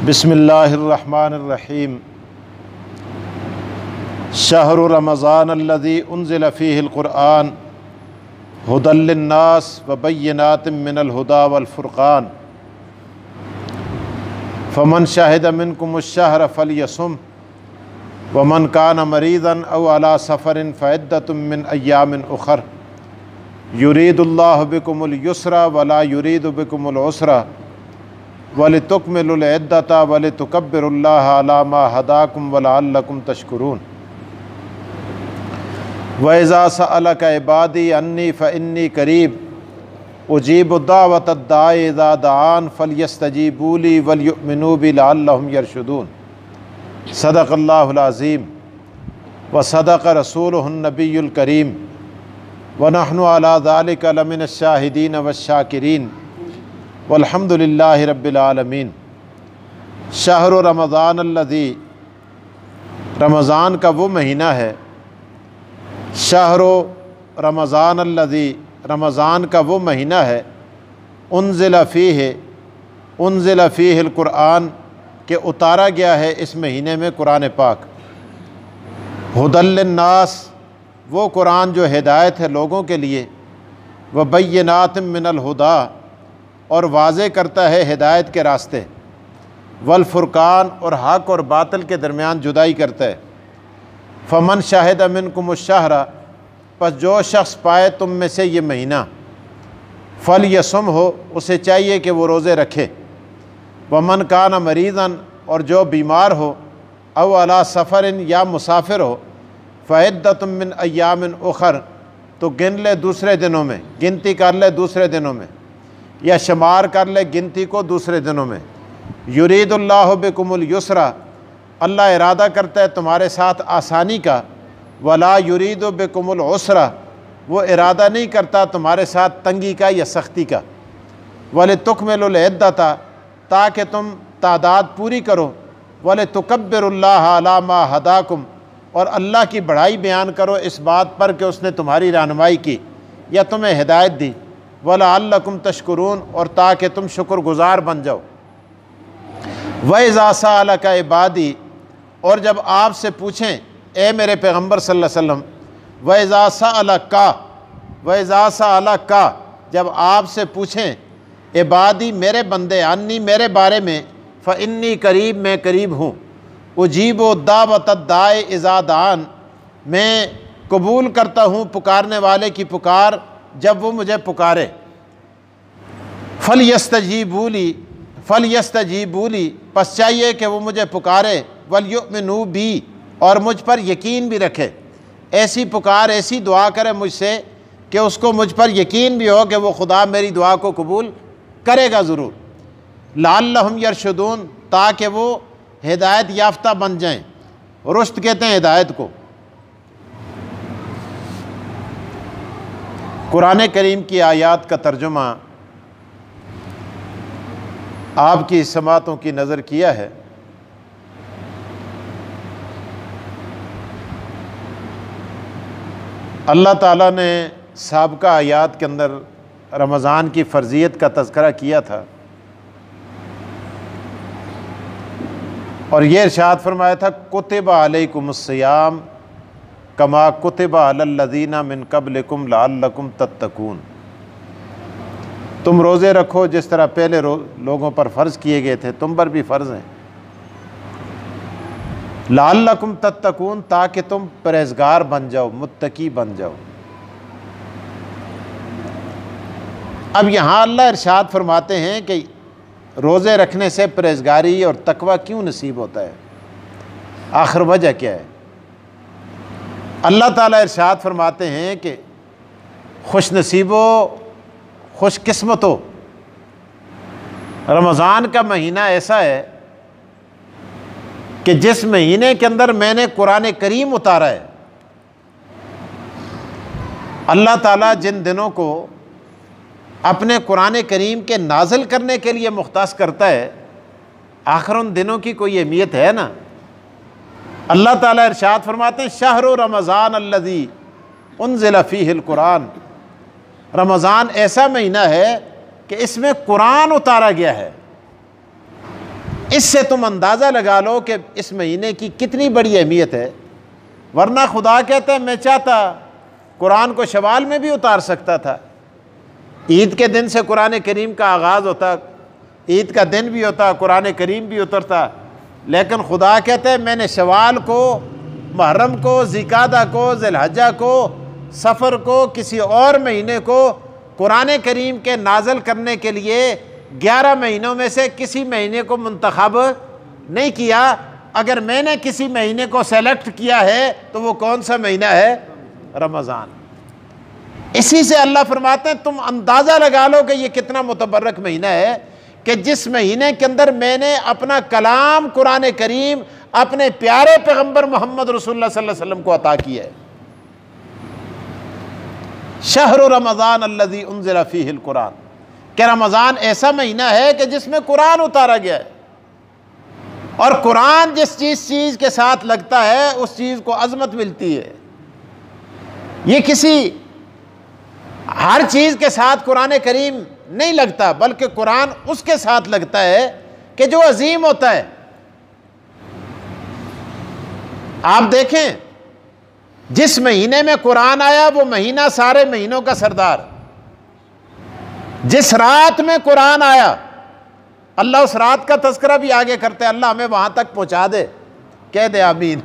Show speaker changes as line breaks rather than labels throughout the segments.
بسم اللہ الرحمن الرحیم شہر رمضان الذی انزل فیہ القرآن ھدی للناس وبینات من الھدی والفرقان فمن شہد منکم الشہر فلیصم ومن کان مریضا او علی سفر فعدۃ من ایام اخر یرید اللہ بکم الیسر ولا یرید بکم العسر وَلِتُكْمِلُوا الْعِدَّةَ وَلِتُكَبِّرُوا اللَّهَ عَلَىٰ مَا هَدَاكُمْ وَلَعَلَّكُمْ تَشْكُرُونَ وَإِذَا سَأَلَكَ عِبَادِي عَنِّي فَإِنِّي قَرِيبٌ أُجِيبُ دَعْوَةَ الدَّاعِ إِذَا دَعَانِ فَلْيَسْتَجِيبُوا لِي وَلْيُؤْمِنُوا بِي لَعَلَّهُمْ يَرْشُدُونَ صدق اللہ العظیم وصدق رسولہ النبی الکریم ونحن علی ذلک لمن الشاہدین والشاکرین والحمد للہ رب العالمین۔ شہر رمضان الذی، رمضان کا وہ مہینہ ہے، شہر رمضان الذی، رمضان کا وہ مہینہ ہے، انزل فیہ القرآن، کہ اتارا گیا ہے اس مہینے میں قرآن پاک، ھدی للناس، وہ قرآن جو ہدایت ہے لوگوں کے لیے، وبینات من الھدی، اور واضح کرتا ہے ہدایت کے راستے، والفرقان، اور حق اور باطل کے درمیان جدائی کرتا ہے۔ فمن شہد منکم الشہر، پس جو شخص پائے تم میں سے یہ مہینہ، فلیصم ہو، اسے چاہیے کہ وہ روزے رکھے، ومن کان مریضا، اور جو بیمار ہو، او علی سفر، یا مسافر ہو، فعدۃ من ایام اخر، تو گن لے دوسرے دنوں میں، گنتی کر لے دوسرے دنوں میں، یا شمار کر لے گنتی کو دوسرے دنوں میں۔ یرید اللہ بکم الیسر، اللہ ارادہ کرتا ہے تمہارے ساتھ آسانی کا، ولا یرید بکم العسر، وہ ارادہ نہیں کرتا تمہارے ساتھ تنگی کا یا سختی کا، وَلِتُكْمِلُوا الْعِدَّةَ، تاکہ تم تعداد پوری کرو، وَلِتُكَبِّرُوا اللَّهَ عَلَىٰ مَا هَدَاكُمْ، اور اللہ کی بڑائی بیان کرو اس بات پر کہ اس نے تمہاری رہنمائی کی یا تمہیں ہدایت دی، وَلَعَلَّكُمْ تَشْكُرُونَ، اور تاکہ تم شکر گزار بن جاؤ۔ وَإِذَا سَأَلَكَ عِبَادِي، اور جب آپ سے پوچھیں اے میرے پیغمبر صلی اللہ علیہ وسلم، وَإِذَا سَأَلَكَ، جب آپ سے پوچھیں عبادی میرے بندے، عنی میرے بارے میں، فَإِنِّي قریب، میں قریب ہوں، أُجِيبُ دَعْوَةَ الدَّاعِ إِذَا دَعَانِ، میں قبول کرتا ہوں پکارنے والے کی پکار جب وہ مجھے پکارے۔ فَلْيَسْتَجِيبُوا لِي، پس چاہیے کہ وہ مجھے پکارے، وَلْيُؤْمِنُوا بِي، اور مجھ پر یقین بھی رکھے، ایسی پکار، ایسی دعا کرے مجھ سے کہ اس کو مجھ پر یقین بھی ہو کہ وہ خدا میری دعا کو قبول کرے گا ضرور۔ لَعَلَّهُمْ يَرْشُدُونَ، تاکہ وہ ہدایت یافتہ بن جائیں، رشد کہتے ہیں ہدایت کو۔ قرآن کریم کی آیات کا ترجمہ آپ کی سماعتوں کی نظر کیا ہے۔ اللہ تعالیٰ نے سابقہ آیات کے اندر رمضان کی فرضیت کا تذکرہ کیا تھا، اور یہ ارشاد فرمایا تھا کتب علیکم الصیام کما کتب علی الذین من قبلکم لعلکم تتقون، تم روزے رکھو جس طرح پہلے لوگوں پر فرض کیے گئے تھے، تم پر بھی فرض ہیں، لعلکم تتقون، تاکہ تم پرہیزگار بن جاؤ، متقی بن جاؤ۔ اب یہاں اللہ ارشاد فرماتے ہیں کہ روزے رکھنے سے پرہیزگاری اور تقوی کیوں نصیب ہوتا ہے، آخر وجہ کیا ہے؟ اللہ تعالیٰ ارشاد فرماتے ہیں کہ خوش نصیب و خوش قسمت ہو، رمضان کا مہینہ ایسا ہے کہ جس مہینے کے اندر میں نے قرآن کریم اتارا ہے۔ اللہ تعالیٰ جن دنوں کو اپنے قرآن کریم کے نازل کرنے کے لیے مختص کرتا ہے، آخر ان دنوں کی کوئی اہمیت ہے نا۔ اللہ تعالیٰ ارشاد فرماتے ہیں شہر رمضان الذی انزل فیہ القرآن، رمضان ایسا مہینہ ہے کہ اس میں قرآن اتارا گیا ہے، اس سے تم اندازہ لگا لو کہ اس مہینے کی کتنی بڑی اہمیت ہے۔ ورنہ خدا کہتا ہے میں چاہتا قرآن کو شوال میں بھی اتار سکتا تھا، عید کے دن سے قرآن کریم کا آغاز ہوتا، عید کا دن بھی ہوتا، قرآن کریم بھی اترتا، لیکن خدا کہتا ہے میں نے شوال کو، محرم کو، ذیقعدہ کو، ذی الحجہ کو، سفر کو، کسی اور مہینے کو قرآن کریم کے نازل کرنے کے لیے 11 مہینوں میں سے کسی مہینے کو منتخب نہیں کیا۔ اگر میں نے کسی مہینے کو سیلیکٹ کیا ہے تو وہ کون سا مہینہ ہے؟ رمضان۔ اسی سے اللہ فرماتے ہیں تم اندازہ لگا لو کہ یہ کتنا متبرک مہینہ ہے کہ جس مہینے کے اندر میں نے اپنا کلام قرآن کریم اپنے پیارے پیغمبر محمد رسول اللہ صلی اللہ علیہ وسلم کو عطا کیا ہے۔ شہر رمضان الذی انزل فیہ القرآن، کہ رمضان ایسا مہینہ ہے کہ جس میں قرآن اتارا گیا ہے، اور قرآن جس چیز کے ساتھ لگتا ہے اس چیز کو عظمت ملتی ہے۔ یہ کسی ہر چیز کے ساتھ قرآن کریم نہیں لگتا، بلکہ قرآن اس کے ساتھ لگتا ہے کہ جو عظیم ہوتا ہے۔ آپ دیکھیں جس مہینے میں قرآن آیا وہ مہینہ سارے مہینوں کا سردار، جس رات میں قرآن آیا اللہ اس رات کا تذکرہ بھی آگے کرتے ہیں، اللہ ہمیں وہاں تک پہنچا دے، کہہ دے آمین۔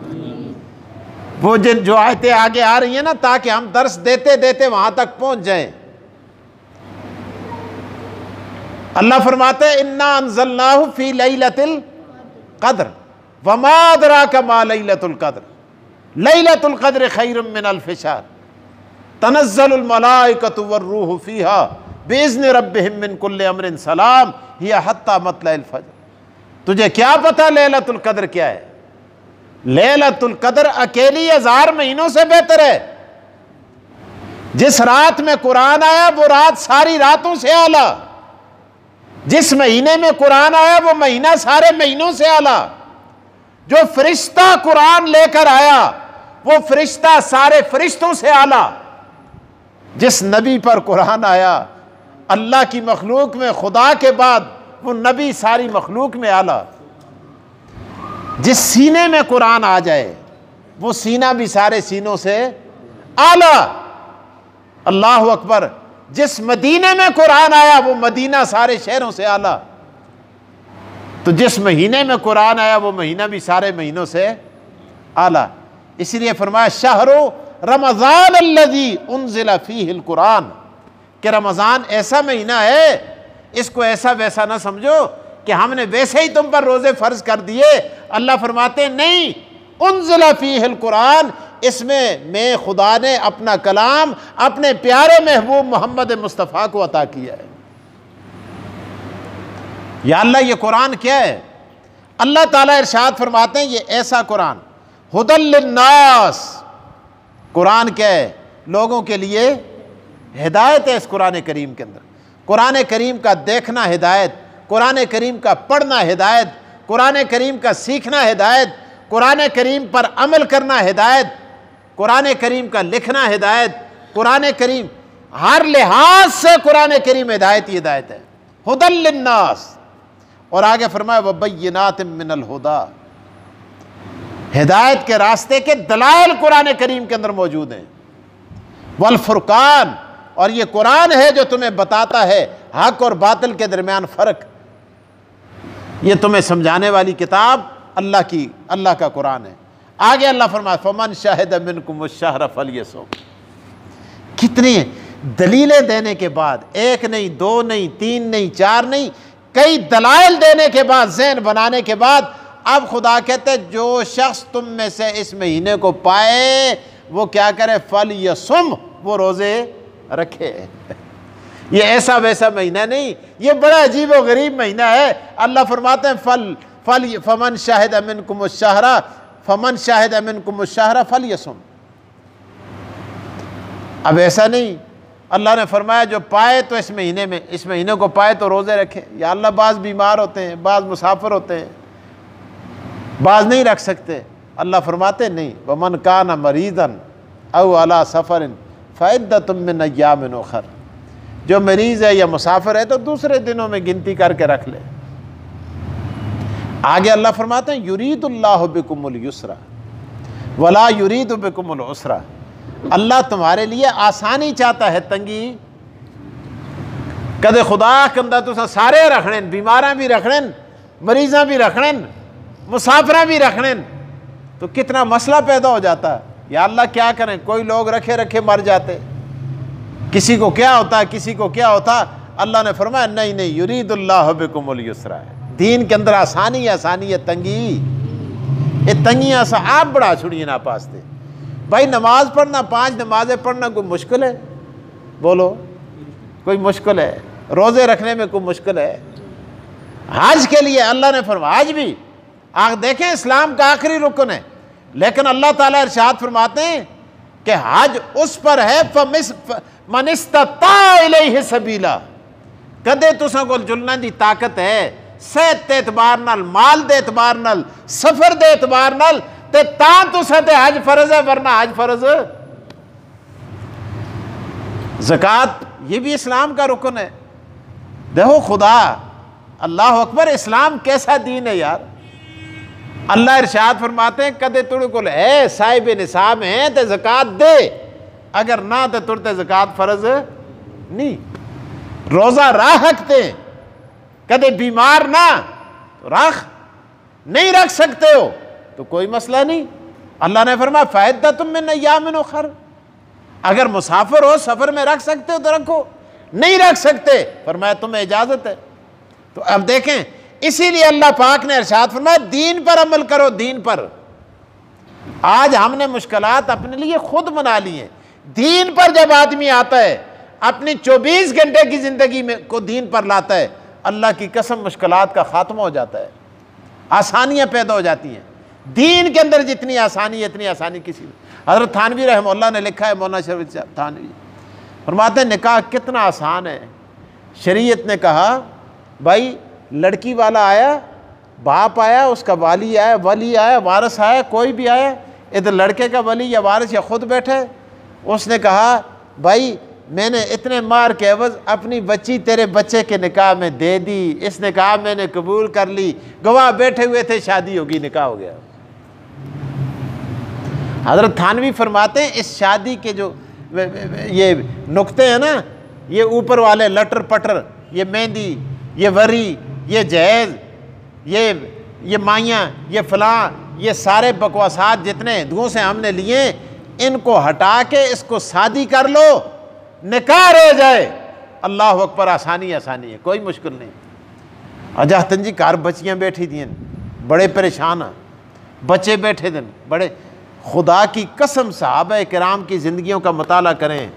وہ جو آیتیں آگے آ رہی ہیں نا تاکہ ہم درس دیتے دیتے وہاں تک پہنچ جائیں۔ اللہ فرماتے ہیں انا انزلناہ فی لیلۃ القدر وما ادراک ما لیلۃ القدر لیلۃ القدر خیر من الف شہر تنزل الملائکۃ والروح فیہا باذن ربہم من کل امر سلام ہی حتی مطلع الفجر۔ تجھے کیا پتہ لیلۃ القدر کیا ہے؟ لیلۃ القدر اکیلی 1000 مہینوں سے بہتر ہے۔ جس رات میں قرآن آیا وہ رات ساری راتوں سے اعلیٰ، جس مہینے میں قرآن آیا وہ مہینہ سارے مہینوں سے اعلیٰ، جو فرشتہ قرآن لے کر آیا وہ فرشتہ سارے فرشتوں سے اعلیٰ، جس نبی پر قرآن آیا اللہ کی مخلوق میں خدا کے بعد وہ نبی ساری مخلوق میں اعلیٰ، جس سینے میں قرآن آ جائے وہ سینہ بھی سارے سینوں سے اعلیٰ، اللہ اکبر، جس مدینے میں قرآن آیا وہ مدینہ سارے شہروں سے اعلیٰ، تو جس مہینے میں قرآن آیا وہ مہینہ بھی سارے مہینوں سے اعلیٰ۔ اس لیے فرمایا شہر رمضان الذی انزل فیہ القرآن، کہ رمضان ایسا مہینہ ہے اس کو ایسا ویسا نہ سمجھو کہ ہم نے ویسے ہی تم پر روزے فرض کر دیے۔ اللہ فرماتے ہیں نہیں، انزل فیہ القرآن، اس میں خدا نے اپنا کلام اپنے پیارے محبوب محمد مصطفیٰ کو عطا کیا ہے۔ یا اللہ یہ قرآن کیا ہے؟ اللہ تعالیٰ ارشاد فرماتے ہیں یہ ایسا قرآن ھدی للناس، قرآن کیا ہے؟ لوگوں کے لیے ہدایت ہے۔ اس قرآن کریم کے اندر قرآن کریم کا دیکھنا ہدایت، قرآن کریم کا پڑھنا ہدایت، قرآن کریم کا سیکھنا ہدایت، قرآن کریم پر عمل کرنا ہدایت، قرآن کریم کا لکھنا ہدایت، قرآن کریم ہر لحاظ سے قرآن کریم ہدایت ہی ہدایت ہے، ھدی للناس۔ اور آگے فرمایا وبینات من الہدی، ہدایت کے راستے کے دلائل قرآن کریم کے اندر موجود ہیں، والفرقان، اور یہ قرآن ہے جو تمہیں بتاتا ہے حق اور باطل کے درمیان فرق، یہ تمہیں سمجھانے والی کتاب اللہ کا قرآن ہے۔ آگے اللہ فرمایا فمن شہد منکم الشہر فلیصم، کتنی دلیلیں دینے کے بعد، ایک نہیں، دو نہیں، تین نہیں، چار نہیں، کئی دلائل دینے کے بعد، ذہن بنانے کے بعد، اب خدا کہتے جو شخص تم میں سے اس مہینے کو پائے وہ کیا کرے؟ فلیصم، وہ روزے رکھے۔ یہ ایسا ویسا مہینہ نہیں، یہ بڑا عجیب و غریب مہینہ ہے۔ اللہ فرماتے ہیں فمن شاہد منکم الشہر فلیصم۔ اب ایسا نہیں، اللہ نے فرمایا جو پائے تو اس مہینے کو پائے تو روزے رکھے۔ یا اللہ بعض بیمار ہوتے ہیں، بعض مسافر ہوتے ہیں، بعض نہیں رکھ سکتے، اللہ فرماتے نہیں ومن کان مریضا او علی سفر فعدۃ من ایام اخر، جو مریض ہے یا مسافر ہے تو دوسرے دنوں میں گنتی کر کے رکھ لے۔ آگے اللہ فرماتے ہیں یرید اللہ بکم الیسر ولا یرید بکم العسر، اللہ تمہارے لیے آسانی چاہتا ہے، تنگی کدے خدا کندہ تو سارے رکھنے، بیماراں بھی رکھنے، مریضاں بھی رکھنے، مسافراں بھی رکھنے، تو کتنا مسئلہ پیدا ہو جاتا ہے۔ یا اللہ کیا کریں، کوئی لوگ رکھے رکھے مر جاتے، کسی کو کیا ہوتا، کسی کو کیا ہوتا۔ اللہ نے فرمایا نہیں نہیں، یرید اللہ بکم الیسر، دین کے اندر آسانی آسانی ہے، تنگی یہ تنگیاں سا آپ بڑھا چھڑیے نا پاستے۔ بھائی نماز پڑھنا، 5 نمازیں پڑھنا کوئی مشکل ہے؟ بولو کوئی مشکل ہے؟ روزے رکھنے میں کوئی مشکل ہے؟ حج کے لیے اللہ نے فرمایا، حج بھی آپ دیکھیں اسلام کا آخری رکن ہے، لیکن اللہ تعالیٰ ارشاد فرماتے ہیں کہ حج اس پر ہے من استطاع الیہ سبیلا، کدے تساں کول چلنا دی طاقت ہے، صحت دے اعتبار نال، مال دے اعتبار نال، سفر دے اعتبار نال، تے تاں تساں تے حج فرض ہے، ورنہ حج فرض۔ زکوٰۃ یہ بھی اسلام کا رکن ہے۔ دیکھو خدا، اللہ اکبر، اسلام کیسا دین ہے یار۔ اللہ ارشاد فرماتے ہیں کدے تڑ کول ہے صاحب نصاب ہیں تے زکوٰۃ دے، اگر نہ تے تڑ تے زکوٰۃ فرض نہیں۔ روزہ راہ رکھتے ہیں، کدے بیمار نہ رکھ، نہیں رکھ سکتے ہو تو کوئی مسئلہ نہیں۔ اللہ نے فرمایا فائدۃ من ایام اخر، اگر مسافر ہو سفر میں رکھ سکتے ہو تو رکھو، نہیں رکھ سکتے فرمایا تمہیں اجازت ہے۔ تو اب دیکھیں اسی لیے اللہ پاک نے ارشاد فرمایا دین پر عمل کرو، دین پر۔ آج ہم نے مشکلات اپنے لیے خود بنا لی ہیں۔ دین پر جب آدمی آتا ہے، اپنی 24 گھنٹے کی زندگی میں کو دین پر لاتا ہے، اللہ کی قسم مشکلات کا خاتمہ ہو جاتا ہے، آسانیاں پیدا ہو جاتی ہیں۔ دین کے اندر جتنی آسانی ہے اتنی آسانی کسی میں۔ حضرت تھانوی رحمہ اللہ نے لکھا ہے، مولانا شریف تھانوی فرماتے ہیں نکاح کتنا آسان ہے۔ شریعت نے کہا بھائی لڑکی والا آیا، باپ آیا، اس کا ولی آیا، وارث آیا، کوئی بھی آیا، ادھر لڑکے کا ولی یا وارث یا خود بیٹھے، اس نے کہا بھائی میں نے اتنے مار کے عوض اپنی بچی تیرے بچے کے نکاح میں دے دی، اس نے کہا میں نے قبول کر لی، گواہ بیٹھے ہوئے تھے، شادی ہوگی، نکاح ہو گیا۔ حضرت تھانوی فرماتے ہیں اس شادی کے جو یہ نقطے ہیں نا، یہ اوپر والے لٹر پٹر، یہ مہندی، یہ وری، یہ جہیز، یہ مائیاں، یہ فلاں، یہ سارے بکواسات جتنے ہندوؤں سے ہم نے لیے، ان کو ہٹا کے اس کو شادی کر لو، نکاح رہ جائے۔ اللہ اکبر، آسانی آسانی ہے، کوئی مشکل نہیں۔ اجاہتن جی کار بچیاں بیٹھی دیں، بڑے پریشان ہیں، بچے بیٹھے دن بڑے۔ خدا کی قسم صحابہ کرام کی زندگیوں کا مطالعہ کریں،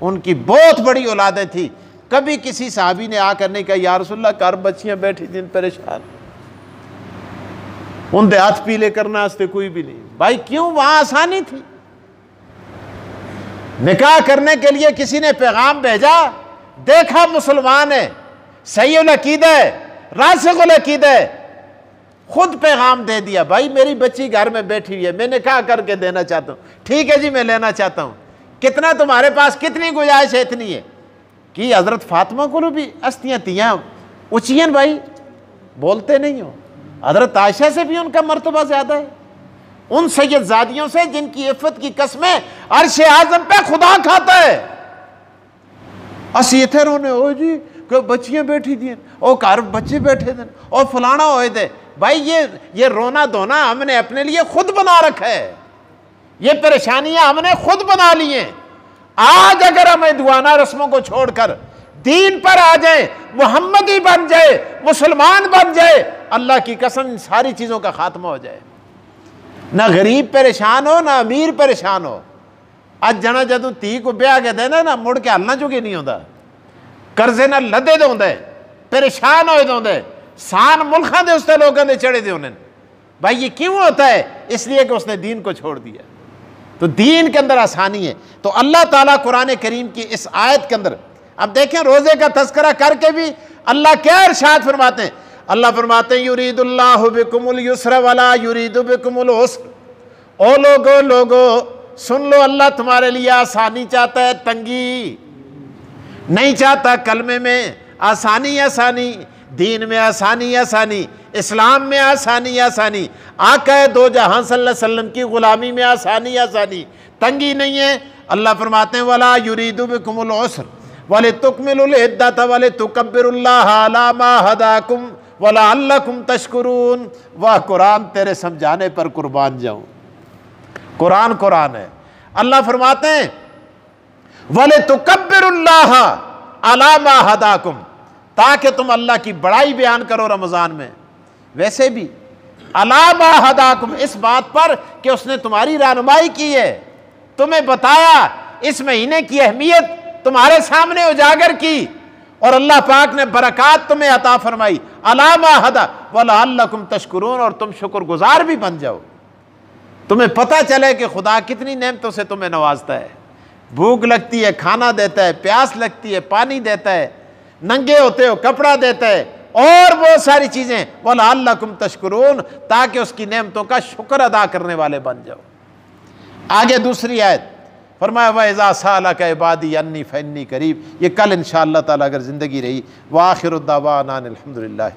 ان کی بہت بڑی اولادیں تھیں، کبھی کسی صحابی نے آ کر نہیں کہا یا رسول اللہ کار بچیاں بیٹھی دن پریشان، ان دے ہاتھ پیلے کرنا واسطے کوئی بھی نہیں۔ بھائی کیوں؟ وہاں آسانی تھی۔ نکاح کرنے کے لیے کسی نے پیغام بھیجا، دیکھا مسلمان ہے، صحیح العقیدہ ہے، راسخ العقیدہ ہے، خود پیغام دے دیا بھائی میری بچی گھر میں بیٹھی ہوئی ہے، میں نکاح کر کے دینا چاہتا ہوں، ٹھیک ہے جی میں لینا چاہتا ہوں، کتنا تمہارے پاس کتنی گنجائش ہے؟ اتنی ہے کہ حضرت فاطمہ کو بھی ہستیاں تیاں اچین، بھائی بولتے نہیں ہو، حضرت عائشہ سے بھی ان کا مرتبہ زیادہ ہے، ان سید زادیوں سے جن کی عفت کی قسمیں عرش اعظم پہ خدا کھاتا ہے۔ اسی اتھے رونے ہو جی کہ بچیاں بیٹھی دیں، او کار بچے بیٹھے دیں، او فلانا ہوئے دے۔ بھائی یہ رونا دھونا ہم نے اپنے لیے خود بنا رکھا ہے، یہ پریشانیاں ہم نے خود بنا لی ہیں۔ آج اگر ہمیں دعانا رسموں کو چھوڑ کر دین پر آ جائیں، محمدی بن جائے، مسلمان بن جائے، اللہ کی قسم ان ساری چیزوں کا خاتمہ ہو جائے۔ نہ غریب پریشان ہو، نہ امیر پریشان ہو۔ اج جنا جدوں تی کو بیاہ کے دینا نہ مڑ کے ہلنا چکے نہیں ہوتا، قرضے نہ لدے دے ہوندے، پریشان ہوئے دے ہوندے، سان ملکاں دے اس تے لوگوں نے چڑھے دے ہونے۔ بھائی یہ کیوں ہوتا ہے؟ اس لیے کہ اس نے دین کو چھوڑ دیا۔ تو دین کے اندر آسانی ہے۔ تو اللہ تعالیٰ قرآن کریم کی اس آیت کے اندر اب دیکھیں روزے کا تذکرہ کر کے بھی اللہ کیا ارشاد فرماتے ہیں؟ اللہ فرماتے ہیں یرید اللہ بکم اليسر ولا یرید بکم العسر۔ او لوگو سن لو، اللہ تمہارے لیے آسانی چاہتا ہے، تنگی نہیں چاہتا۔ کلمے میں آسانی آسانی، دین میں آسانی آسانی، اسلام میں آسانی آسانی، آقا دو جہاں صلی اللہ علیہ وسلم کی غلامی میں آسانی آسانی، تنگی نہیں ہے۔ اللہ فرماتے ہیں وَلَا يُرِيدُ بِكُمُ الْعُسْرَ وَلِتُكْمِلُوا الْعِدَّةَ وَلِتُكَبِّرُوا اللَّهَ عَلَىٰ مَا هَدَاكُمْ وَلَعَلَّكُمْ تَشْكُرُونَ۔ واہ قرآن تیرے سمجھانے پر قربان جاؤں، قرآن قرآن ہے۔ اللہ فرماتے ہیں وَلِتُكَبِّرُوا اللَّهَ عَلَىٰ مَا هَدَاكُمْ، تاکہ تم اللہ کی بڑائی بیان کرو رمضان میں۔ ویسے بھی عَلَىٰ مَا هَدَاكُمْ، اس بات پر کہ اس نے تمہاری رہنمائی کی ہے، تمہیں بتایا، اس مہینے کی اہمیت تمہارے سامنے اجاگر کی، اور اللہ پاک نے برکات تمہیں عطا فرمائی۔ عَلَىٰ مَا هَدَا وَلَعَلَّكُمْ تَشْكُرُونَ، اور تم شکر گزار بھی بن جاؤ، تمہیں پتہ چلے کہ خدا کتنی نعمتوں سے تمہیں نوازتا ہے۔ بھوک لگتی ہے کھانا دیتا ہے، پیاس لگتی ہے پانی دیتا ہے، ننگے ہوتے ہو کپڑا دیتا ہے، اور بہت ساری چیزیں۔ وَلَعَلَّكُمْ تَشْكُرُونَ، تاکہ اس کی نعمتوں کا شکر ادا کرنے والے بن جاؤ۔ آگے دوسری آیت فرمایا وَإِذَا سَأَلَكَ عِبَادِي عَنِّي فَإِنِّي قَرِيبٌ، یہ کل انشاءاللہ تعالیٰ اگر زندگی رہی۔ وآخر الدعوانا الحمدللہ۔